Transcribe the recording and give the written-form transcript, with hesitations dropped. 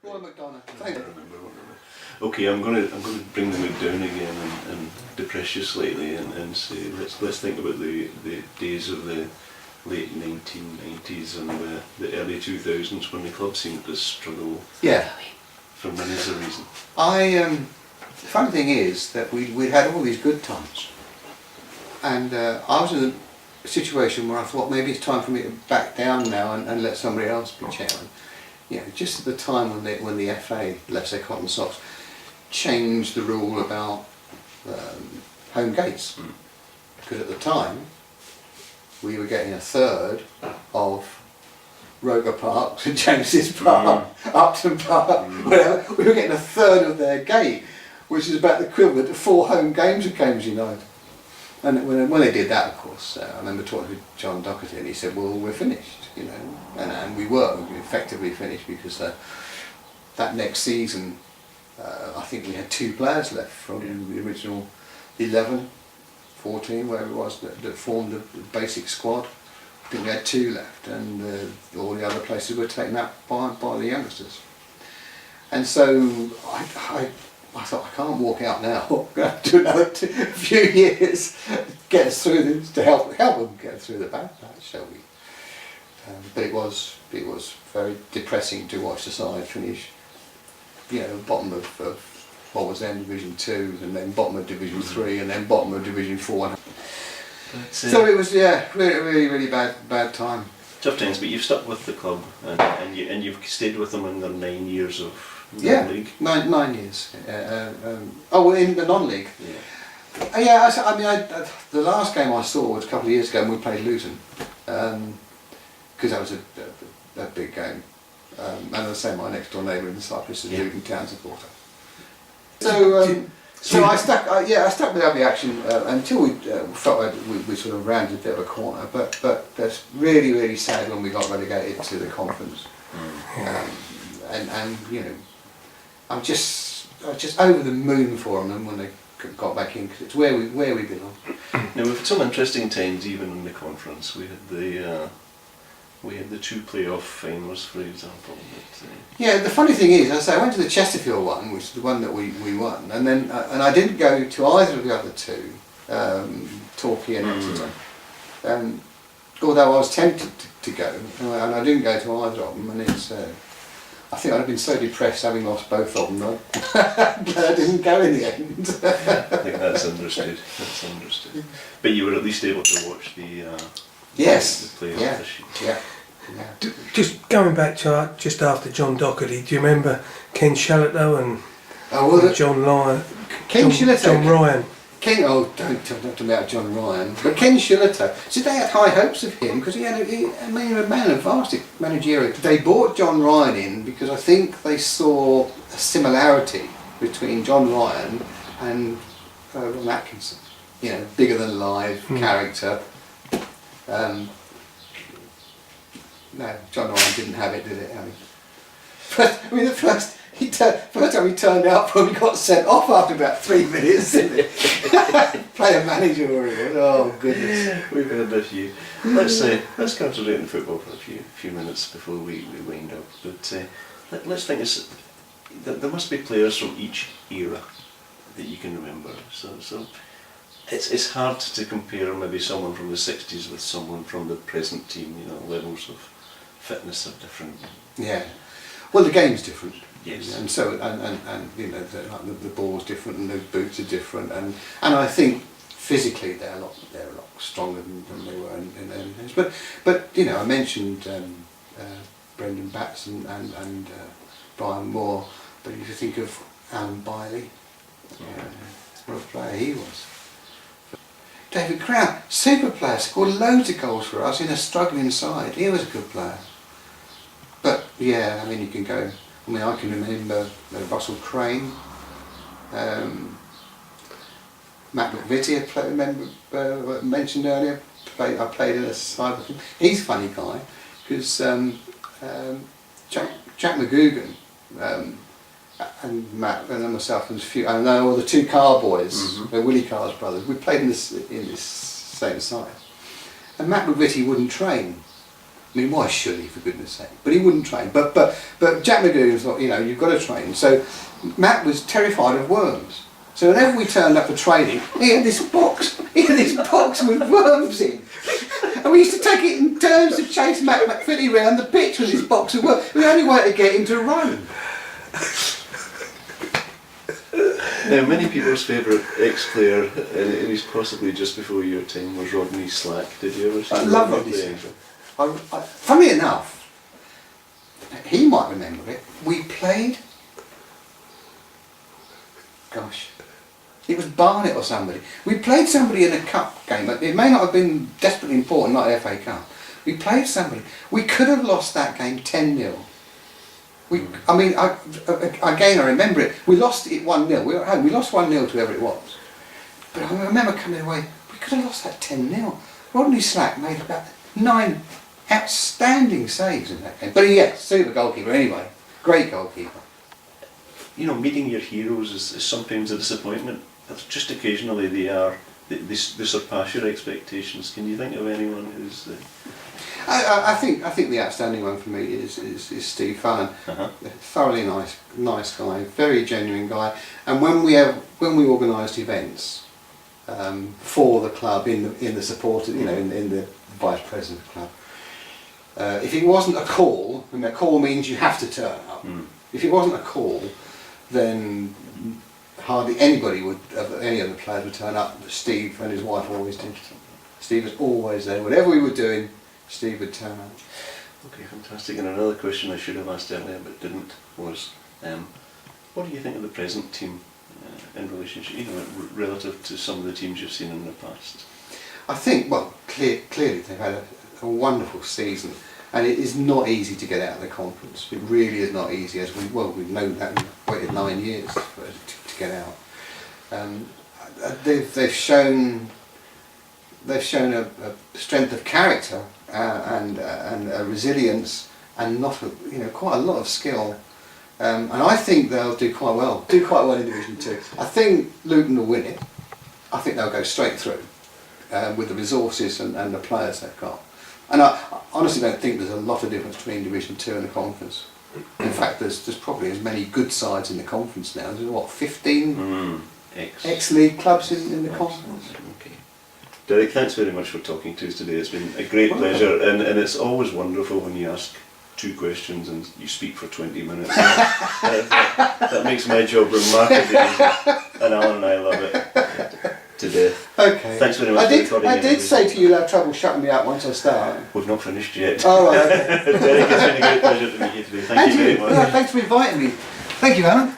Go on, McDonough. Thank you. Okay, I'm going to bring the mood down again and depress you slightly and say let's think about the days of the late 1990s and the early 2000s when the club seemed to struggle. Yeah. For many a reason. The funny thing is that we had all these good times, and I was in a situation where I thought maybe it's time for me to back down now and let somebody else be chairman. You know, just at the time when the FA, let's say Cotton Socks, changed the rule about home gates, because at the time we were getting a third of Roker Park, St James's Park, Upton Park, whatever. We were getting a third of their gate, which is about the equivalent of 4 home games at Cambridge United. And when they did that, of course, I remember talking to John Docherty, and he said, "Well, we're finished," you know, and we were effectively finished because that next season, I think we had 2 players left from the original 11, 14, whatever it was, that formed the basic squad. I think we had 2 left, and all the other places were taken up by the youngsters. And so I thought, I can't walk out now. I'm going to have to do another few years, get us through this, to help them get through the bad patch, shall we? But it was very depressing to watch the side finish, you know, bottom of what was then Division 2, and then bottom of Division 3, and then bottom of Division 4. So it was, really bad time. Tough times, but you've stuck with the club, and you've stayed with them in their 9 years of non-league. 9 years. In the non-league. Yeah. The last game I saw was a couple of years ago when we played Luton, because that was a big game. And as I say, my next door neighbour in Cyprus is a Luton Town supporter. So I stuck with Abbey Action until we felt like we sort of rounded a bit of a corner. But that's really sad when we got relegated to the conference. And you know, I'm just over the moon for them when they got back in, because it's where we belong. Now we've had some interesting times even in the conference. We had the 2 playoff finals, for example. Yeah, the funny thing is, I went to the Chesterfield one, which is the one that we won, and then and I didn't go to either of the other 2, Torquay and Exeter. Although I was tempted to go, and I didn't go to either of them, and it's. I think I'd have been so depressed having lost both of them that I didn't go in the end. I think that's understood. But you were at least able to watch the playoff issue. Yeah. Just going back to just after John Docherty, do you remember Ken Shallatow and John Lyon? John Ryan. Don't talk about John Ryan, but Ken Shillitoe. So they had high hopes of him because he had a man of vast managerial. They brought John Ryan in because I think they saw a similarity between John Ryan and Ron Atkinson. You know, bigger than life character. No, John Ryan didn't have it, did it? The first time he turned up, when he got sent off after about 3 minutes, didn't he? Player manager or whatever. Oh goodness. We've had a few. Let's concentrate on football for a few minutes before we wind up. But let's think there must be players from each era that you can remember. So it's hard to compare maybe someone from the 60s with someone from the present team. You know, levels of fitness are different. Yeah. Well, the game's different. Yes. And so you know, the ball's different, and the boots are different, and I think physically they're a lot stronger than they were in early days. But you know, I mentioned Brendan Batts and Brian Moore, but if you think of Alan Biley, what a player he was. David Crown, super player, scored loads of goals for us in a struggling side. He was a good player. But yeah, I mean, you can go. I mean, I can remember Russell Crane, Matt McVitie, I mentioned earlier. I played in a side with him. He's a funny guy because Jack McGugan and Matt and myself and a few. I know all the 2 Carr boys, Willie Carr's brothers. We played in this same side, and Matt McVitie wouldn't train. I mean, why should he, for goodness sake? But he wouldn't train. But Jack McGrane thought, you've got to train. So Matt was terrified of worms. So whenever we turned up for training, he had this box with worms in. And we used to take it in turns to chase Matt McFitty around the pitch with this box of worms. The only way to get him to run. Now, many people's favourite ex-player, and he's possibly just before your time, was Rodney Slack. Did you ever see I love Rodney Slack. Funnily enough, he might remember it. We played, it was Barnet or somebody. We played somebody in a cup game. It may not have been desperately important, not an FA Cup. We played somebody. We could have lost that game 10-0. I remember it. We lost it 1-0. We were at home. We lost 1-0 to whoever it was. But I remember coming away. We could have lost that 10-0. Rodney Slack made about 9 outstanding saves in that game. But yes, super goalkeeper anyway. Great goalkeeper. Meeting your heroes is sometimes a disappointment. But just occasionally they surpass your expectations. Can you think of anyone who's? I think the outstanding one for me is Steve Fallon. Thoroughly nice guy, very genuine guy. And when we organised events for the club in the support, in the vice president of the club, if it wasn't a call, and a call means you have to turn up. If it wasn't a call, then hardly anybody any of the players would turn up. Steve and his wife always did. Steve was always there. Whatever we were doing, Steve would turn up. Okay, fantastic. And another question I should have asked earlier but didn't was, what do you think of the present team in relationship, relative to some of the teams you've seen in the past? I think, clearly they've had a wonderful season, and it is not easy to get out of the conference. It really is not easy, as we've known that. We've waited 9 years to get out. They've shown a strength of character and a resilience, and quite a lot of skill. And I think they'll do quite well in Division 2. I think Luton will win it. I think they'll go straight through with the resources and the players they've got. And I honestly don't think there's a lot of difference between Division 2 and the conference. In fact, there's probably as many good sides in the conference now. There's 15 ex-league clubs in the conference. Okay. Derek, thanks very much for talking to us today. It's been a great pleasure, and it's always wonderful when you ask 2 questions and you speak for 20 minutes. that makes my job remarkably easy, and Alan and I love it today. Okay. Thanks very much for recording. I did say to you you'll have trouble shutting me up once I start. We've not finished yet. Oh, right, okay. Derek, it's been a great pleasure to meet you today. Thank you very much. Thanks for inviting me. Thank you, Alan.